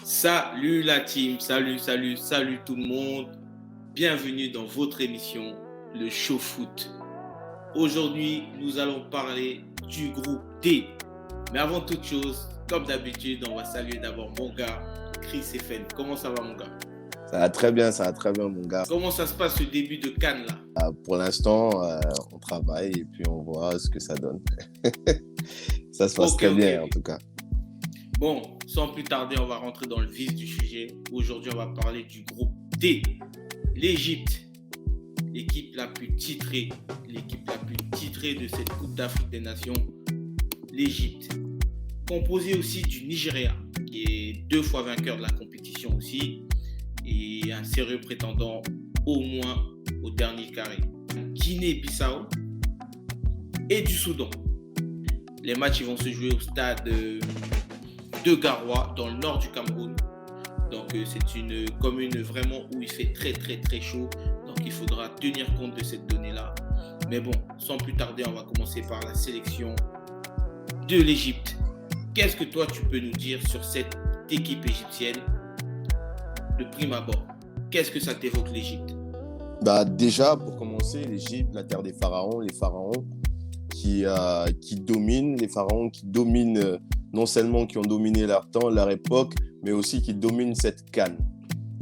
Salut la team, salut tout le monde. Bienvenue dans votre émission, le Show Foot. Aujourd'hui, nous allons parler du groupe D. Mais avant toute chose, comme d'habitude, on va saluer d'abord mon gars, Chris FN. Comment ça va mon gars? Ça va très bien mon gars. Comment ça se passe ce début de CAN là? Pour l'instant, on travaille et puis on voit ce que ça donne. Ça se passe très bien en tout cas. Bon, sans plus tarder, on va rentrer dans le vif du sujet. Aujourd'hui, on va parler du groupe D. L'Égypte, l'équipe la plus titrée de cette Coupe d'Afrique des Nations. L'Égypte, composée aussi du Nigeria, qui est 2 fois vainqueur de la compétition aussi, et un sérieux prétendant au moins au dernier carré. Guinée-Bissau et du Soudan. Les matchs ils vont se jouer au stade de Garoua, dans le nord du Cameroun. Donc c'est une commune vraiment où il fait très très très chaud. Donc il faudra tenir compte de cette donnée-là. Mais bon, sans plus tarder, on va commencer par la sélection de l'Égypte. Qu'est-ce que toi tu peux nous dire sur cette équipe égyptienne de prime abord? Qu'est-ce que ça t'évoque l'Égypte? Déjà, pour commencer, l'Égypte, la terre des pharaons, les pharaons qui dominent, les pharaons qui dominent non seulement qui ont dominé leur temps, leur époque, mais aussi qui dominent cette CAN.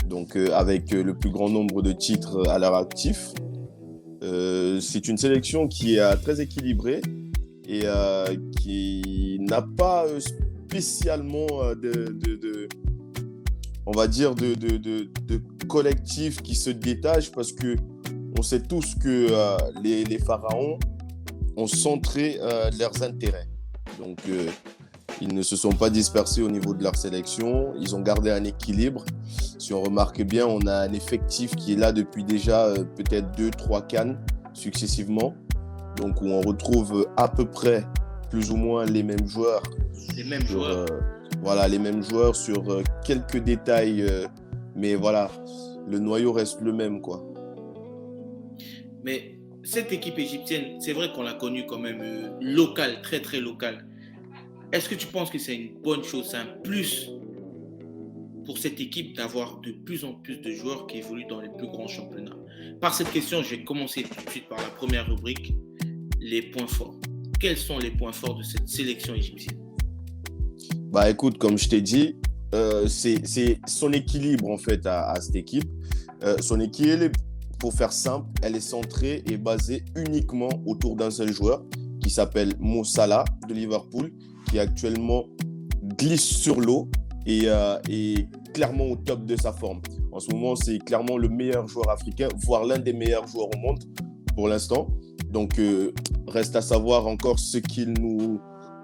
Donc avec le plus grand nombre de titres à leur actif. C'est une sélection qui est très équilibrée et qui n'a pas spécialement on va dire de collectif qui se détache, parce que on sait tous que les pharaons ont centré leurs intérêts. Donc ils ne se sont pas dispersés au niveau de leur sélection, ils ont gardé un équilibre. Si on remarque bien, on a un effectif qui est là depuis déjà peut-être 2-3 CAN successivement, donc où on retrouve à peu près plus ou moins les mêmes joueurs. Les mêmes joueurs. Voilà, les mêmes joueurs sur quelques détails, mais voilà, le noyau reste le même, quoi. Mais cette équipe égyptienne, c'est vrai qu'on l'a connue quand même locale, très très locale. Est-ce que tu penses que c'est une bonne chose, c'est un plus pour cette équipe d'avoir de plus en plus de joueurs qui évoluent dans les plus grands championnats? Par cette question, je vais commencer tout de suite par la première rubrique, les points forts. Quels sont les points forts de cette sélection égyptienne? Écoute, comme je t'ai dit, c'est son équilibre en fait à cette équipe. Son équilibre, pour faire simple, elle est centrée et basée uniquement autour d'un seul joueur qui s'appelle Mo Salah de Liverpool, qui actuellement glisse sur l'eau et est clairement au top de sa forme. En ce moment, c'est clairement le meilleur joueur africain, voire l'un des meilleurs joueurs au monde pour l'instant. Donc, reste à savoir encore ce qu'il nous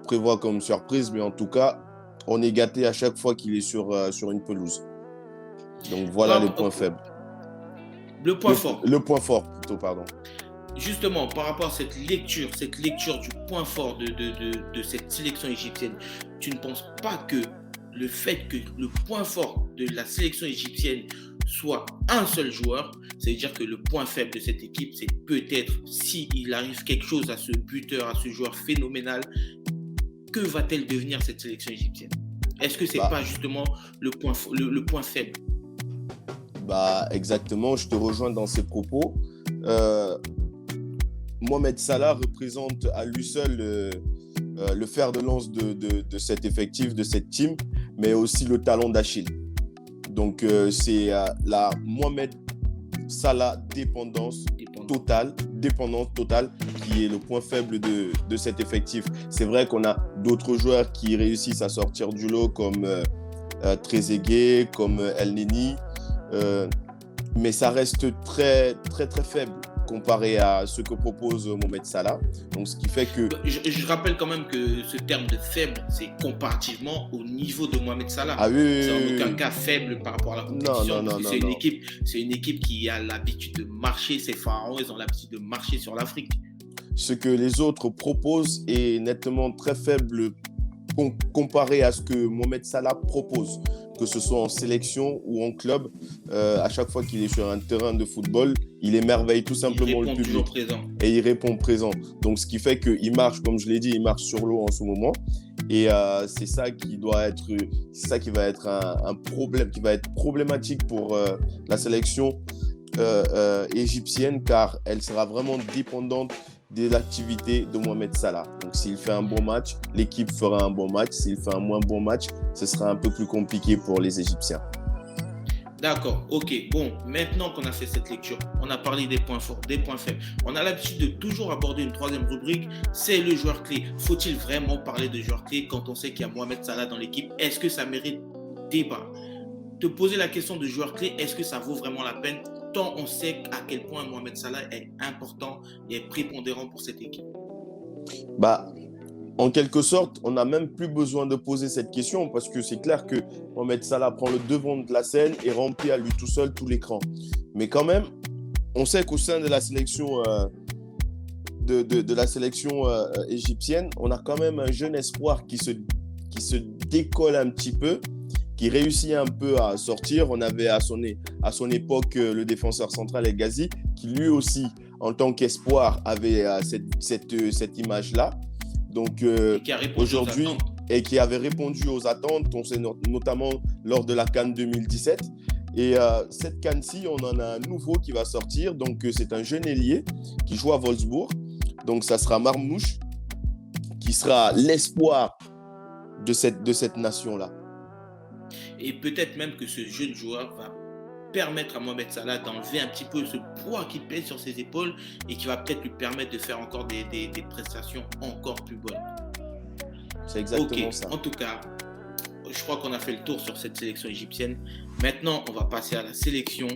prévoit comme surprise, mais en tout cas, on est gâté à chaque fois qu'il est sur une pelouse. Donc voilà les points faibles. Le point fort. Le point fort plutôt, pardon. Justement, par rapport à cette lecture du point fort de cette sélection égyptienne, tu ne penses pas que le fait que le point fort de la sélection égyptienne soit un seul joueur, c'est-à-dire que le point faible de cette équipe, c'est peut-être s'il arrive quelque chose à ce buteur, à ce joueur phénoménal, que va-t-elle devenir cette sélection égyptienne? Est-ce que c'est pas justement le point faible? Exactement, je te rejoins dans ces propos. Mohamed Salah représente à lui seul le fer de lance de cet effectif, de cette team, mais aussi le talon d'Achille. Donc c'est la Mohamed Salah dépendance totale qui est le point faible de cet effectif. C'est vrai qu'on a d'autres joueurs qui réussissent à sortir du lot comme Trezeguet, comme El Neni, mais ça reste très très très faible comparé à ce que propose Mohamed Salah. Donc ce qui fait que... Je rappelle quand même que ce terme de faible, c'est comparativement au niveau de Mohamed Salah. Ah oui, c'est en aucun cas faible par rapport à la compétition. Non, c'est une équipe qui a l'habitude de marcher, ces pharaons, ils ont l'habitude de marcher sur l'Afrique. Ce que les autres proposent est nettement très faible comparé à ce que Mohamed Salah propose, que ce soit en sélection ou en club. À chaque fois qu'il est sur un terrain de football, il émerveille tout simplement le public. Et il répond présent. Donc, ce qui fait qu'il marche, comme je l'ai dit, il marche sur l'eau en ce moment. Et c'est ça qui va être un problème, qui va être problématique pour la sélection égyptienne, car elle sera vraiment dépendante de l'activité de Mohamed Salah. Donc s'il fait un bon match, l'équipe fera un bon match. S'il fait un moins bon match, ce sera un peu plus compliqué pour les Égyptiens. D'accord, ok. Bon, maintenant qu'on a fait cette lecture, on a parlé des points forts, des points faibles. On a l'habitude de toujours aborder une troisième rubrique, c'est le joueur clé. Faut-il vraiment parler de joueur clé quand on sait qu'il y a Mohamed Salah dans l'équipe? Est-ce que ça mérite débat? Te poser la question de joueur clé, est-ce que ça vaut vraiment la peine? Tant on sait à quel point Mohamed Salah est important et est prépondérant pour cette équipe. Bah, en quelque sorte, on n'a même plus besoin de poser cette question parce que c'est clair que Mohamed Salah prend le devant de la scène et remplit à lui tout seul tout l'écran. Mais quand même, on sait qu'au sein de la sélection, égyptienne, on a quand même un jeune espoir qui se décolle un petit peu, qui réussit un peu à sortir. On avait à son époque le défenseur central El Ghazi, qui lui aussi, en tant qu'espoir, avait cette image-là. Donc aujourd'hui, et qui avait répondu aux attentes, on sait notamment lors de la CAN 2017. Et cette CAN-ci, on en a un nouveau qui va sortir. Donc c'est un jeune ailier qui joue à Wolfsburg. Donc ça sera Marmouche, qui sera l'espoir de cette nation-là. Et peut-être même que ce jeune joueur va permettre à Mohamed Salah d'enlever un petit peu ce poids qui pèse sur ses épaules et qui va peut-être lui permettre de faire encore des prestations encore plus bonnes. C'est exactement ça. En tout cas, je crois qu'on a fait le tour sur cette sélection égyptienne. Maintenant, on va passer à la sélection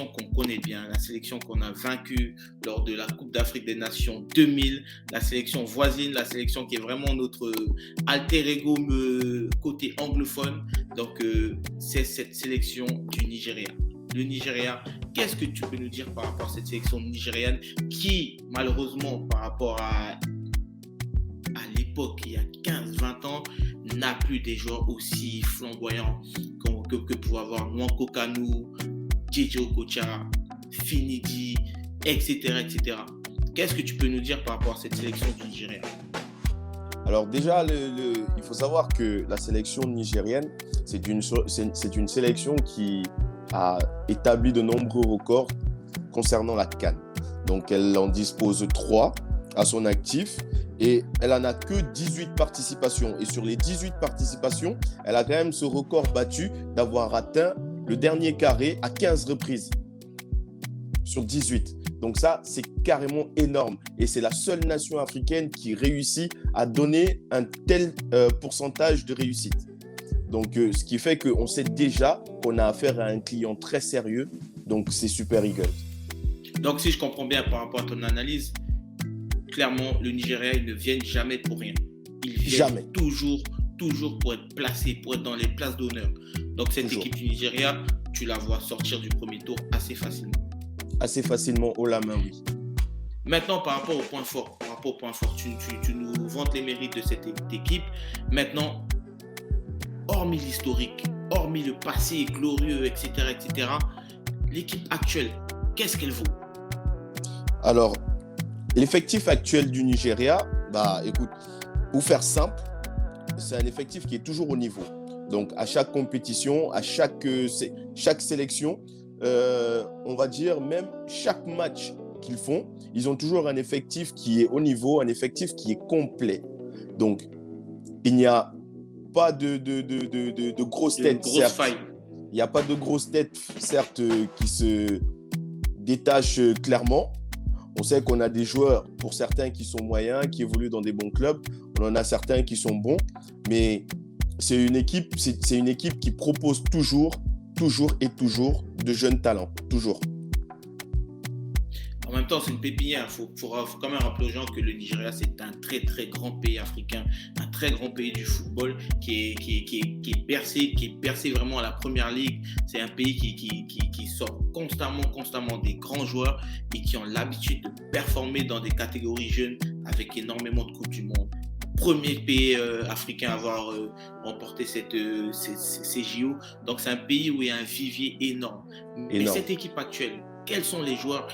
qu'on connaît bien, la sélection qu'on a vaincue lors de la Coupe d'Afrique des Nations 2000, la sélection voisine, la sélection qui est vraiment notre alter ego côté anglophone. Donc, c'est cette sélection du Nigeria. Le Nigeria, qu'est-ce que tu peux nous dire par rapport à cette sélection nigérienne qui, malheureusement, par rapport à l'époque, il y a 15-20 ans, n'a plus des joueurs aussi flamboyants que pouvait avoir Nwankwo Kanu, J.J. Okocha, Finidi, etc., etc. Qu'est-ce que tu peux nous dire par rapport à cette sélection du Nigeria? Alors déjà, il faut savoir que la sélection nigérienne, c'est une sélection qui a établi de nombreux records concernant la CAN. Donc elle en dispose 3 à son actif et elle en a que 18 participations. Et sur les 18 participations, elle a quand même ce record battu d'avoir atteint le dernier carré à 15 reprises sur 18. Donc ça, c'est carrément énorme. Et c'est la seule nation africaine qui réussit à donner un tel pourcentage de réussite. Donc ce qui fait qu'on sait déjà qu'on a affaire à un client très sérieux. Donc c'est Super Eagles. Donc si je comprends bien par rapport à ton analyse, clairement, le Nigeria, ils ne viennent jamais pour rien. Ils viennent toujours pour être placés, pour être dans les places d'honneur. Donc cette équipe du Nigeria, tu la vois sortir du premier tour assez facilement. Assez facilement, haut la main, oui. Maintenant, par rapport au point fort, tu nous vantes les mérites de cette équipe. Maintenant, hormis l'historique, hormis le passé glorieux, etc., l'équipe actuelle, qu'est-ce qu'elle vaut? Alors, l'effectif actuel du Nigeria, écoute, pour faire simple, c'est un effectif qui est toujours au niveau. Donc, à chaque compétition, à chaque sélection, on va dire même chaque match qu'ils font, ils ont toujours un effectif qui est au niveau, un effectif qui est complet. Donc, il n'y a pas de grosses têtes, certes. Il n'y a pas de grosses têtes, certes, qui se détachent clairement. On sait qu'on a des joueurs, pour certains, qui sont moyens, qui évoluent dans des bons clubs. On en a certains qui sont bons. Mais c'est une équipe qui propose toujours de jeunes talents. Toujours. En même temps, c'est une pépinière. Il faut quand même rappeler aux gens que le Nigeria, c'est un très, très grand pays africain, un très grand pays du football qui est percé vraiment à la première ligue. C'est un pays qui sort constamment des grands joueurs et qui ont l'habitude de performer dans des catégories jeunes avec énormément de Coupes du Monde. Premier pays africain à avoir remporté ces JO. Donc, c'est un pays où il y a un vivier énorme. Mais cette équipe actuelle, quels sont les joueurs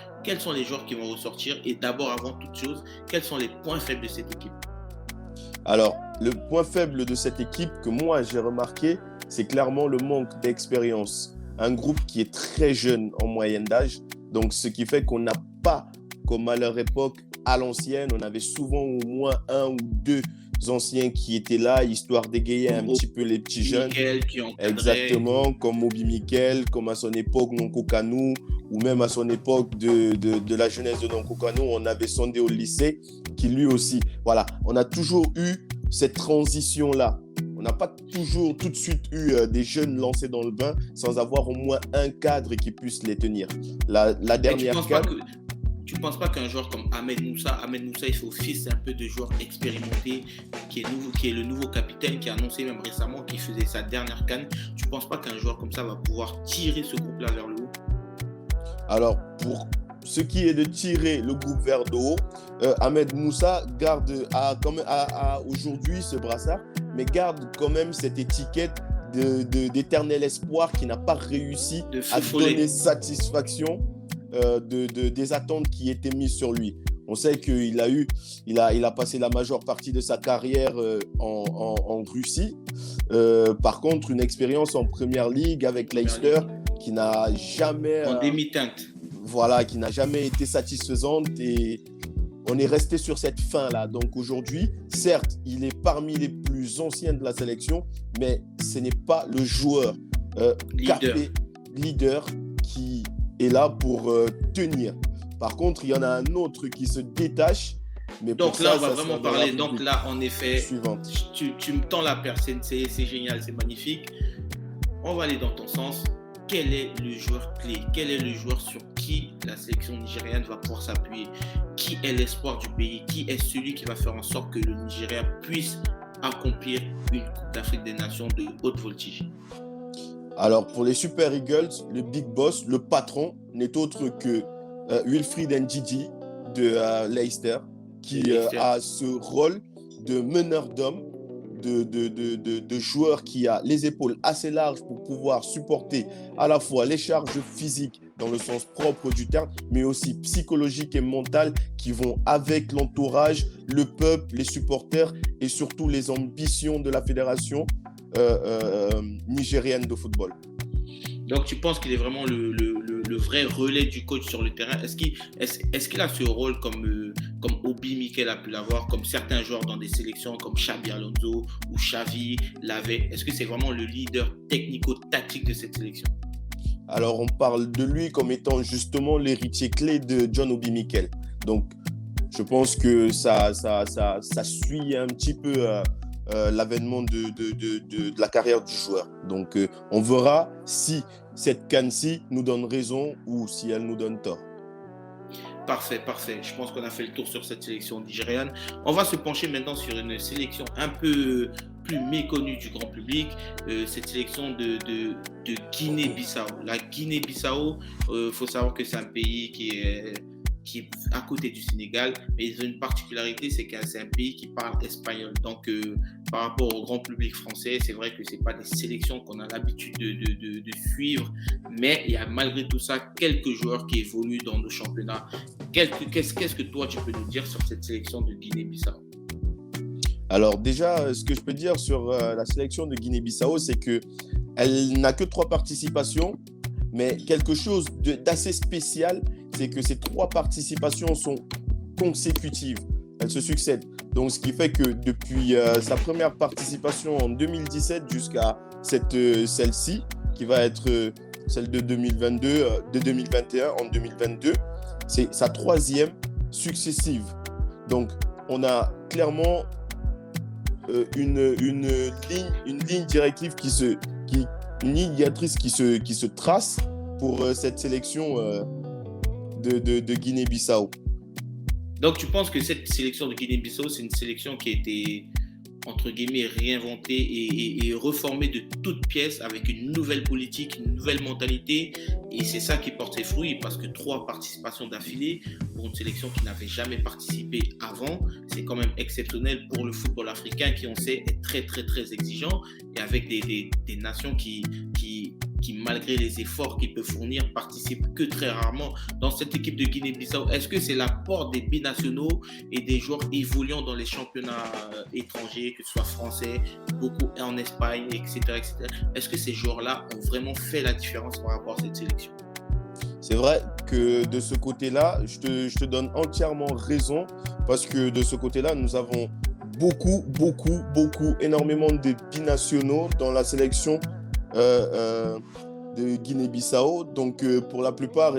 qui vont ressortir? Et d'abord, avant toute chose, quels sont les points faibles de cette équipe? Alors, le point faible de cette équipe que moi j'ai remarqué, c'est clairement le manque d'expérience. Un groupe qui est très jeune en moyenne d'âge, donc ce qui fait qu'on n'a pas, comme à leur époque, à l'ancienne, on avait souvent au moins un ou deux anciens qui étaient là, histoire d'égayer un petit peu les petits jeunes. Mikel qui encadrait. Exactement, comme Moby Mikel, comme à son époque Nonko Kanu, ou même à son époque de la jeunesse de Nonko Kanu, on avait Sondé au lycée, qui lui aussi, voilà, on a toujours eu cette transition-là. On n'a pas toujours tout de suite eu des jeunes lancés dans le bain sans avoir au moins un cadre qui puisse les tenir. La dernière cadre... Tu ne penses pas qu'un joueur comme Ahmed Moussa, il fait office un peu de joueur expérimenté, qui est le nouveau capitaine, qui a annoncé même récemment qu'il faisait sa dernière CAN. Tu ne penses pas qu'un joueur comme ça va pouvoir tirer ce groupe-là vers le haut? Alors, pour ce qui est de tirer le groupe vers le haut, Ahmed Moussa garde aujourd'hui ce brassard, mais garde quand même cette étiquette d'éternel espoir qui n'a pas réussi à donner satisfaction des attentes qui étaient mises sur lui. On sait qu'il a passé la majeure partie de sa carrière en Russie. Par contre, une expérience en Première Ligue avec Leicester qui n'a jamais... en demi-teinte. Voilà, qui n'a jamais été satisfaisante et on est resté sur cette fin-là. Donc aujourd'hui, certes, il est parmi les plus anciens de la sélection, mais ce n'est pas le joueur leader qui est là pour tenir. Par contre, il y en a un autre qui se détache. Mais donc là, on va vraiment parler. Donc là, en effet, suivante. Tu me tends la perche, c'est génial, c'est magnifique. On va aller dans ton sens. Quel est le joueur clé? Quel est le joueur sur qui la sélection nigériane va pouvoir s'appuyer? Qui est l'espoir du pays? Qui est celui qui va faire en sorte que le Nigeria puisse accomplir une Coupe d'Afrique des Nations de haute voltige? Alors, pour les Super Eagles, le big boss, le patron, n'est autre que Wilfried Ndidi de Leicester, qui a ce rôle de meneur d'hommes, de joueur qui a les épaules assez larges pour pouvoir supporter à la fois les charges physiques dans le sens propre du terme, mais aussi psychologiques et mentales qui vont avec l'entourage, le peuple, les supporters et surtout les ambitions de la fédération nigérienne de football. Donc tu penses qu'il est vraiment le vrai relais du coach sur le terrain? Est-ce qu'il a ce rôle comme Obi Mikel a pu l'avoir, comme certains joueurs dans des sélections comme Xabi Alonso ou Xavi l'avait? Est-ce que c'est vraiment le leader technico-tactique de cette sélection? Alors on parle de lui comme étant justement l'héritier clé de John Obi Mikel. Donc je pense que ça suit un petit peu l'avènement de la carrière du joueur. Donc on verra si cette CAN-ci nous donne raison ou si elle nous donne tort. Parfait. Je pense qu'on a fait le tour sur cette sélection nigériane. On va se pencher maintenant sur une sélection un peu plus méconnue du grand public, cette sélection de Guinée-Bissau. La Guinée-Bissau, faut savoir que c'est un pays qui est à côté du Sénégal, mais ils ont une particularité, c'est que c'est un pays qui parle espagnol. Donc, par rapport au grand public français, c'est vrai que ce n'est pas des sélections qu'on a l'habitude de suivre, mais il y a malgré tout ça quelques joueurs qui évoluent dans nos championnats. Qu'est-ce que toi, tu peux nous dire sur cette sélection de Guinée-Bissau? Alors déjà, ce que je peux dire sur la sélection de Guinée-Bissau, c'est qu'elle n'a que 3 participations, mais quelque chose d'assez spécial, c'est que ces 3 participations sont consécutives. Elles se succèdent. Donc, ce qui fait que depuis sa première participation en 2017 jusqu'à celle-ci, qui va être celle de 2021 en 2022, c'est sa 3e successive. Donc, on a clairement une ligne directive une ligne directrice qui se trace pour cette sélection de Guinée-Bissau. Donc, tu penses que cette sélection de Guinée-Bissau, c'est une sélection qui a été, entre guillemets, réinventée et reformée de toutes pièces avec une nouvelle politique, une nouvelle mentalité, et c'est ça qui porte ses fruits, parce que 3 participations d'affilée pour une sélection qui n'avait jamais participé avant, c'est quand même exceptionnel pour le football africain qui, on sait, est très, très, très exigeant, et avec des nations qui qui, malgré les efforts qu'il peut fournir, participe que très rarement dans cette équipe de Guinée-Bissau. Est-ce que c'est l'apport des binationaux et des joueurs évoluant dans les championnats étrangers, que ce soit français, beaucoup en Espagne, etc., etc. Est-ce que ces joueurs-là ont vraiment fait la différence par rapport à cette sélection? C'est vrai que de ce côté-là, je te donne entièrement raison parce que de ce côté-là, nous avons énormément de binationaux dans la sélection de Guinée-Bissau. Donc, pour la plupart,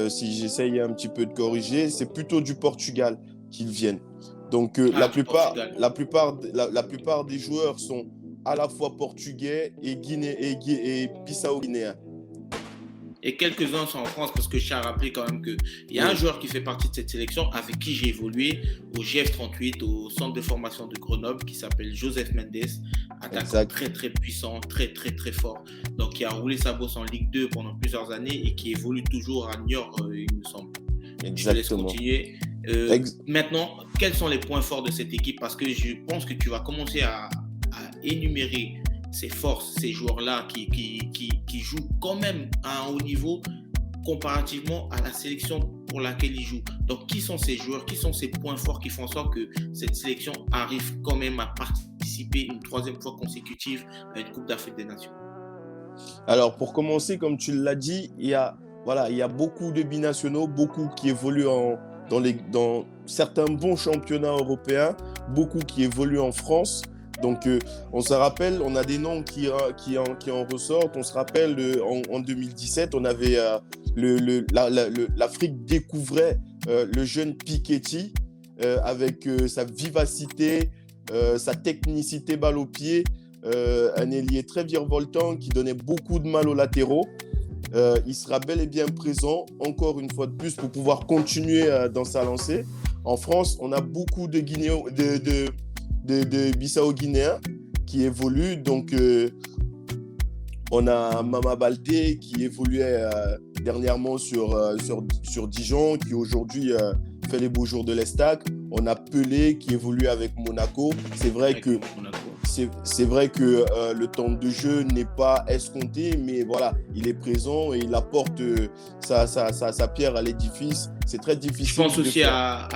si j'essaye un petit peu de corriger, c'est plutôt du Portugal qu'ils viennent. Donc, la plupart des joueurs sont à la fois portugais et Bissau-guinéens. Et quelques-uns sont en France parce que je tiens à rappeler quand même qu'il y a un joueur qui fait partie de cette sélection avec qui j'ai évolué au GF38, au centre de formation de Grenoble, qui s'appelle Joseph Mendes, attaquant très très puissant, très très très fort. Donc qui a roulé sa bosse en Ligue 2 pendant plusieurs années et qui évolue toujours à Niort, il me semble. Exactement. Je te laisse continuer. Maintenant, quels sont les points forts de cette équipe? Parce que je pense que tu vas commencer à énumérer ces forces, ces joueurs-là qui jouent quand même à un haut niveau comparativement à la sélection pour laquelle ils jouent. Donc, qui sont ces joueurs, qui sont ces points forts qui font en sorte que cette sélection arrive quand même à participer une troisième fois consécutive à une Coupe d'Afrique des Nations? Alors, pour commencer, comme tu l'as dit, il y a beaucoup de binationaux, beaucoup qui évoluent dans certains bons championnats européens, beaucoup qui évoluent en France. Donc, on se rappelle, on a des noms qui en ressortent. On se rappelle, en 2017, on avait l'Afrique découvrait le jeune Piketty avec sa vivacité, sa technicité balle au pied, un ailier très virevoltant qui donnait beaucoup de mal aux latéraux. Il sera bel et bien présent, encore une fois de plus, pour pouvoir continuer dans sa lancée. En France, on a beaucoup de Bissau-Guinéens qui évoluent. Donc, on a Mama Baldé qui évoluait dernièrement sur Dijon, qui aujourd'hui fait les beaux jours de l'Estac. On a Pelé qui évolue avec Monaco. C'est vrai que le temps de jeu n'est pas escompté, mais voilà, il est présent et il apporte sa pierre à l'édifice. C'est très difficile. Je pense aussi à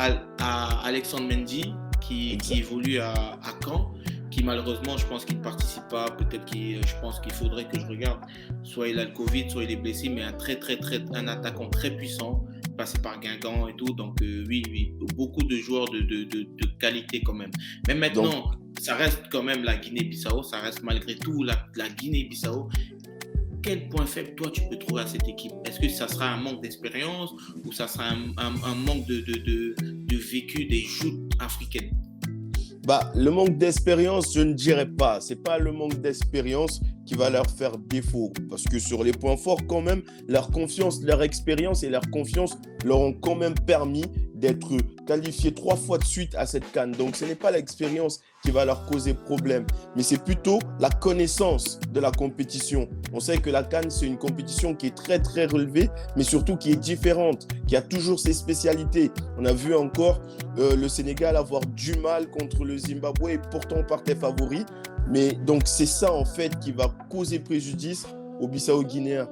Alexandre Mendy qui évolue à Caen, qui malheureusement, je pense qu'il ne participe pas. Je pense qu'il faudrait que je regarde. Soit il a le Covid, soit il est blessé, mais un attaquant très puissant, passé par Guingamp et tout. Donc oui, beaucoup de joueurs de qualité quand même. Mais maintenant, ça reste quand même la Guinée-Bissau, ça reste malgré tout la Guinée-Bissau. Quel point faible, toi, tu peux trouver à cette équipe? Est-ce que ça sera un manque d'expérience ou ça sera un manque de vécu des joutes africaines? Le manque d'expérience, je ne dirais pas. Ce n'est pas le manque d'expérience qui va leur faire défaut. Parce que sur les points forts, quand même, leur confiance, leur expérience et leur confiance leur ont quand même permis d'être qualifiés 3 fois de suite à cette CAN. Donc, ce n'est pas l'expérience qui va leur causer problème, mais c'est plutôt la connaissance de la compétition. On sait que la CAN, c'est une compétition qui est très, très relevée, mais surtout qui est différente, qui a toujours ses spécialités. On a vu encore le Sénégal avoir du mal contre le Zimbabwe et pourtant partait favori. Mais donc, c'est ça, en fait, qui va causer préjudice aux Bissau-Guinéens.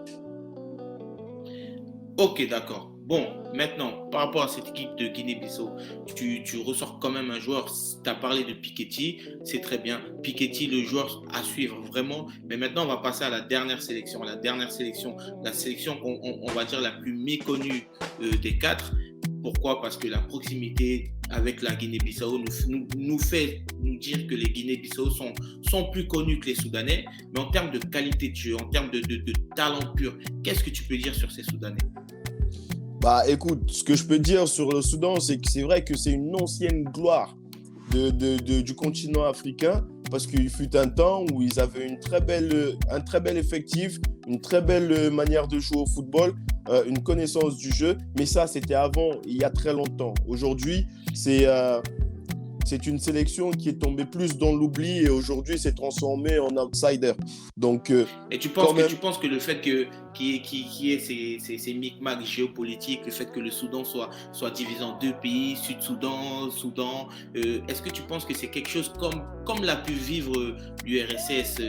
Ok, d'accord. Bon, maintenant, par rapport à cette équipe de Guinée-Bissau, tu ressors quand même un joueur. Tu as parlé de Piketty, c'est très bien. Piketty, le joueur à suivre vraiment. Mais maintenant, on va passer à la dernière sélection. La sélection, on va dire, la plus méconnue des 4. Pourquoi? Parce que la proximité avec la Guinée-Bissau nous fait nous dire que les Guinée-Bissau sont plus connus que les Soudanais. Mais en termes de qualité de jeu, en termes de talent pur, qu'est-ce que tu peux dire sur ces Soudanais? Écoute, ce que je peux dire sur le Soudan, c'est que c'est vrai que c'est une ancienne gloire du continent africain, parce qu'il fut un temps où ils avaient un très bel effectif, une très belle manière de jouer au football, une connaissance du jeu, mais ça, c'était avant, il y a très longtemps. Aujourd'hui, c'est une sélection qui est tombée plus dans l'oubli et aujourd'hui s'est transformée en outsider. Donc, et tu penses que le fait qu'il y ait ces micmacs géopolitiques, le fait que le Soudan soit divisé en 2 pays, Sud-Soudan, Soudan, est-ce que tu penses que c'est quelque chose comme l'a pu vivre l'URSS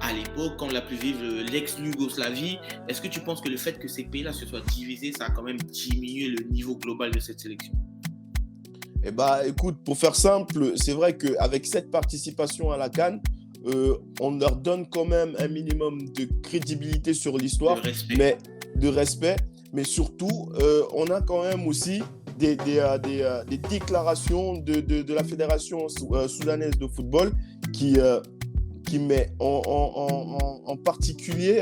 à l'époque, quand on l'a pu vivre l'ex-Yougoslavie. Est-ce que tu penses que le fait que ces pays-là se soient divisés, ça a quand même diminué le niveau global de cette sélection? Eh bah, écoute, pour faire simple, c'est vrai qu'avec cette participation à la CAN, on leur donne quand même un minimum de crédibilité sur l'histoire, mais de respect. Mais surtout, on a quand même aussi des déclarations de la Fédération soudanaise de football qui met en particulier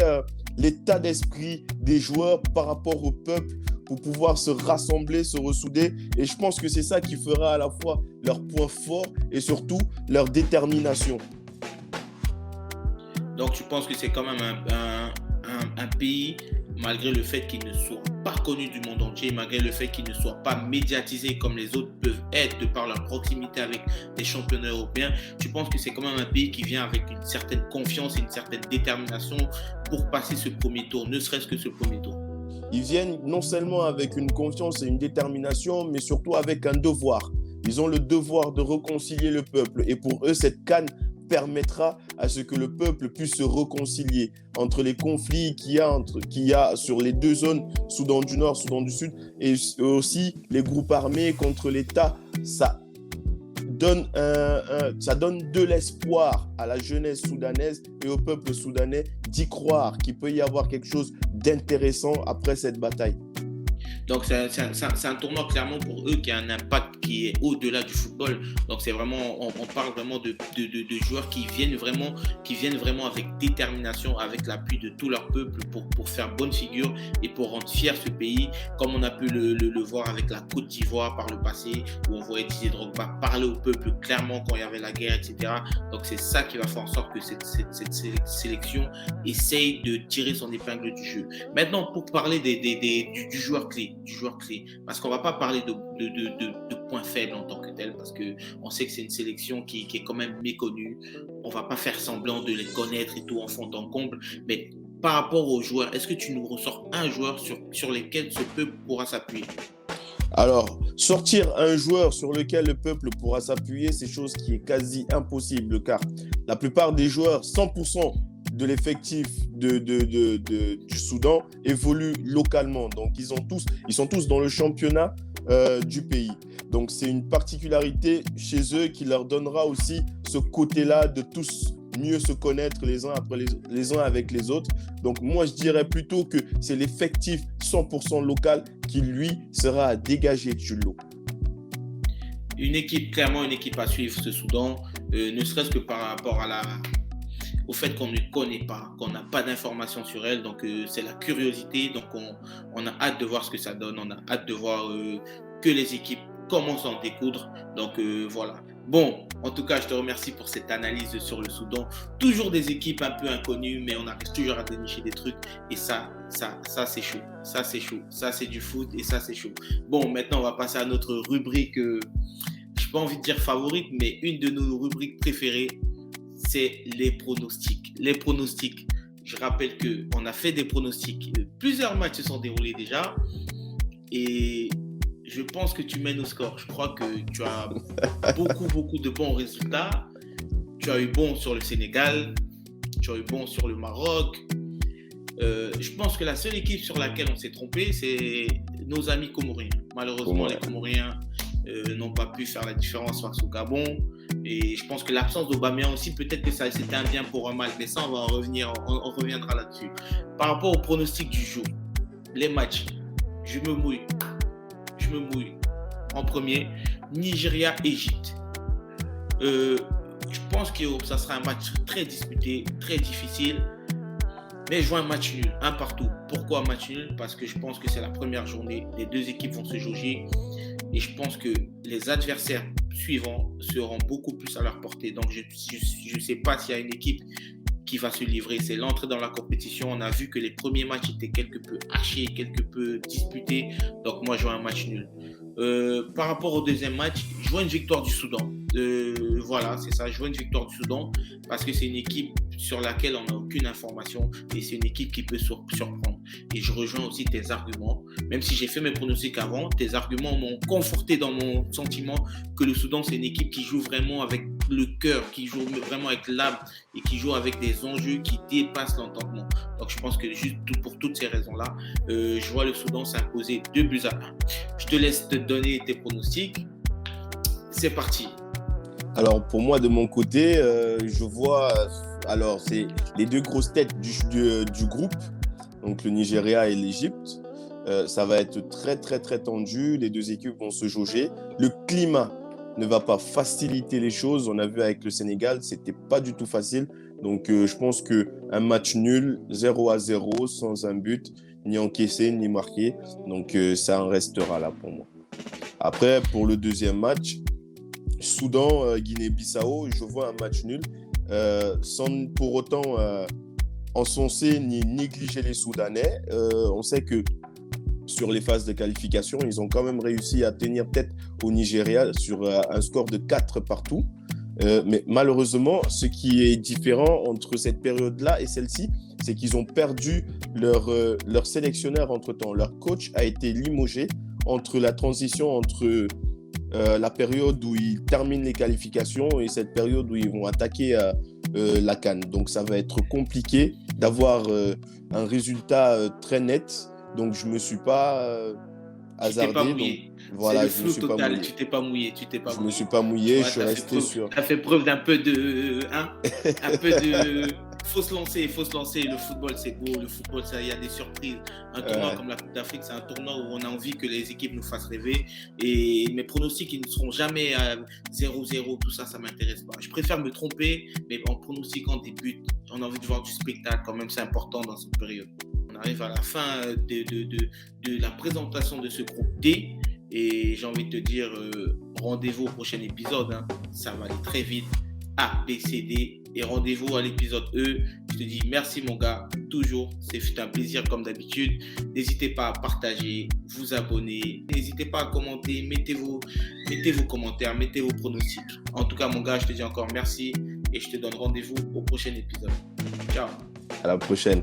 l'état d'esprit des joueurs par rapport au peuple pour pouvoir se rassembler, se ressouder. Et je pense que c'est ça qui fera à la fois leur point fort et surtout leur détermination. Donc tu penses que c'est quand même un pays, malgré le fait qu'il ne soit pas connu du monde entier, malgré le fait qu'il ne soit pas médiatisé comme les autres peuvent être de par leur proximité avec des championnats européens, tu penses que c'est quand même un pays qui vient avec une certaine confiance et une certaine détermination pour passer ce premier tour, ne serait-ce que ce premier tour? Ils viennent non seulement avec une confiance et une détermination, mais surtout avec un devoir. Ils ont le devoir de réconcilier le peuple. Et pour eux, cette CAN permettra à ce que le peuple puisse se réconcilier entre les conflits qu'il y a sur les deux zones, Soudan du Nord, Soudan du Sud, et aussi les groupes armés contre l'État. Ça donne de l'espoir à la jeunesse soudanaise et au peuple soudanais d'y croire qu'il peut y avoir quelque chose d'intéressant après cette bataille. Donc c'est un tournoi clairement pour eux qui a un impact qui est au-delà du football. Donc c'est vraiment, on parle vraiment de joueurs qui viennent vraiment avec détermination, avec l'appui de tout leur peuple pour faire bonne figure et pour rendre fier ce pays, comme on a pu le voir avec la Côte d'Ivoire par le passé, où on voyait Didier Drogba parler au peuple clairement quand il y avait la guerre, etc. Donc c'est ça qui va faire en sorte que cette sélection essaye de tirer son épingle du jeu. Maintenant, pour parler du joueur clé, parce qu'on ne va pas parler de points faibles en tant que tel, parce qu'on sait que c'est une sélection qui est quand même méconnue. On ne va pas faire semblant de les connaître et tout en fond en comble, mais par rapport aux joueurs, est-ce que tu nous ressors un joueur sur lequel ce peuple pourra s'appuyer? Alors, sortir un joueur sur lequel le peuple pourra s'appuyer, c'est chose qui est quasi impossible, car la plupart des joueurs, 100% de l'effectif du Soudan évolue localement. Donc, ils sont tous dans le championnat du pays. Donc, c'est une particularité chez eux qui leur donnera aussi ce côté-là de tous mieux se connaître les uns avec les autres. Donc, moi, je dirais plutôt que c'est l'effectif 100% local qui, lui, sera à dégager du lot. Clairement une équipe à suivre, ce Soudan, ne serait-ce que par rapport au fait qu'on ne connaît pas, qu'on n'a pas d'informations sur elle. Donc, c'est la curiosité. Donc, on a hâte de voir ce que ça donne. On a hâte de voir que les équipes commencent à en découdre. Donc, voilà. Bon, en tout cas, je te remercie pour cette analyse sur le Soudan. Toujours des équipes un peu inconnues, mais on arrive toujours à dénicher des trucs. Et ça c'est chaud. Ça, c'est chaud. Ça, c'est du foot et ça, c'est chaud. Bon, maintenant, on va passer à notre rubrique, je n'ai pas envie de dire favorite, mais une de nos rubriques préférées, c'est les pronostics. Les pronostics, je rappelle qu'on a fait des pronostics. Plusieurs matchs se sont déroulés déjà. Et je pense que tu mènes au score. Je crois que tu as beaucoup de bons résultats. Tu as eu bon sur le Sénégal. Tu as eu bon sur le Maroc. Je pense que la seule équipe sur laquelle on s'est trompé, c'est nos amis comoriens. Malheureusement, les Comoriens n'ont pas pu faire la différence face au Gabon. Et je pense que l'absence d'Aubameyang aussi, peut-être que ça c'était un bien pour un mal. Mais ça, on reviendra là-dessus. Par rapport au pronostic du jour, les matchs, je me mouille. En premier, Nigeria-Égypte. Je pense que ça sera un match très disputé, très difficile. Mais je vois un match nul, un partout. Pourquoi un match nul? Parce que je pense que c'est la première journée. Les deux équipes vont se jauger. Et je pense que les adversaires suivants seront beaucoup plus à leur portée. Donc, je ne sais pas s'il y a une équipe qui va se livrer. C'est l'entrée dans la compétition. On a vu que les premiers matchs étaient quelque peu hachés, quelque peu disputés. Donc, moi, je vois un match nul. Par rapport au deuxième match, je vois une victoire du Soudan. Voilà, c'est ça. Je vois une victoire du Soudan parce que c'est une équipe sur laquelle on n'a aucune information et c'est une équipe qui peut surprendre. Et je rejoins aussi tes arguments. Même si j'ai fait mes pronostics avant, tes arguments m'ont conforté dans mon sentiment que le Soudan, c'est une équipe qui joue vraiment avec le cœur, qui joue vraiment avec l'âme et qui joue avec des enjeux qui dépassent l'entendement. Donc je pense que juste pour toutes ces raisons-là, je vois le Soudan s'imposer 2-1. Je te laisse te donner tes pronostics. C'est parti. Alors pour moi, de mon côté, je vois, alors c'est les deux grosses têtes du groupe, donc le Nigeria et l'Égypte. Ça va être très très très tendu, les deux équipes vont se jauger. Le climat ne va pas faciliter les choses, on a vu avec le Sénégal, c'était pas du tout facile. Donc je pense qu'un match nul, 0-0, sans un but, ni encaissé, ni marqué. Donc ça en restera là pour moi. Après, pour le deuxième match, Soudan, Guinée-Bissau, je vois un match nul, sans pour autant encenser ni négliger les Soudanais. On sait que sur les phases de qualification, ils ont quand même réussi à tenir tête au Nigeria sur un score de 4 partout. Mais malheureusement, ce qui est différent entre cette période-là et celle-ci, c'est qu'ils ont perdu leur sélectionneur entre-temps. Leur coach a été limogé entre la transition entre la période où ils terminent les qualifications et cette période où ils vont attaquer la CAN. Donc ça va être compliqué d'avoir un résultat très net. Donc je ne me suis pas hasardé. Donc voilà, je me suis pas mouillé. Tu t'es pas mouillé. Je me suis pas mouillé, je suis resté sur. Tu as fait preuve d'un peu de. Un peu de. Faut se lancer. Le football, c'est beau. Le football, il y a des surprises. Un tournoi comme la Coupe d'Afrique, c'est un tournoi où on a envie que les équipes nous fassent rêver. Et mes pronostics, ils ne seront jamais à 0-0. Tout ça, ça ne m'intéresse pas. Je préfère me tromper, mais en pronostiquant des buts, on a envie de voir du spectacle. Quand même, c'est important dans cette période. On arrive à la fin de la présentation de ce groupe D. Et j'ai envie de te dire, rendez-vous au prochain épisode. Ça va aller très vite. A, B, C, D. Et rendez-vous à l'épisode E. Je te dis merci mon gars. Toujours, c'est un plaisir comme d'habitude. N'hésitez pas à partager, vous abonner. N'hésitez pas à commenter. Mettez vos commentaires, mettez vos pronostics. En tout cas mon gars, je te dis encore merci. Et je te donne rendez-vous au prochain épisode. Ciao. À la prochaine.